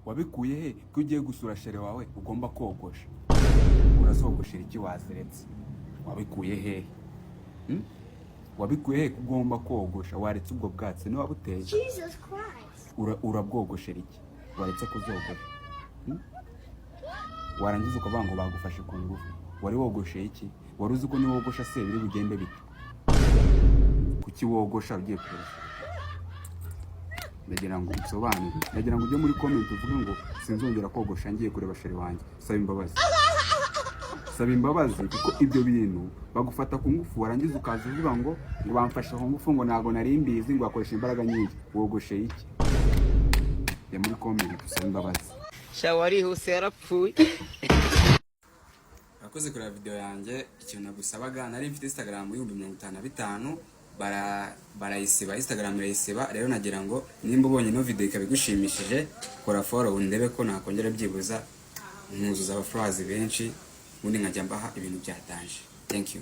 wabikuye he ko ugiye gusura shere wawe ugomba kogosha? Urasogoshera iki wazeretse? Wabikuye he? Wabikuye he ugomba kogosha? Waretse ubwo bwatsi ni wabuteye? Jesus Christ. Urabwogoshera iki? Waretse kuzogosha? Warangiza ukavuga ngo bagufashe ku ngufu. Wari wogosheye iki? Wari uzi ko ni wogosha se biri bugende bite? Kuki wogosha ugiye kurusha? Ndagira ngo usobanure. Ndagira ngo ujye muri comment uvuge ngo sinzongera kogosha ngiye kureba shere wanjye. Saba imbabazi. Saba imbabazi kuko ibyo bintu bagufata ku ngufu warangiza ukaza uvuga ngo bamfashe ku ngufu ngo nago nari mbizi ngo akoresha imbaraga nyinshi. Wogosheye iki? Ya muri comment usaba imbabazi. Shawari hose yarapfuye. Akoze kuri video yanjye ikintu nagusabaga nari mfite Instagram 1055 barayisiba Instagram irayisiba rero nagira ngo nimba ubonye no video ikabigushimishije kora follow ndebe ko nakongera byibuza nkuzuza aba followers benshi ubundi nkajya mbaha ibintu byatanje. Thank you.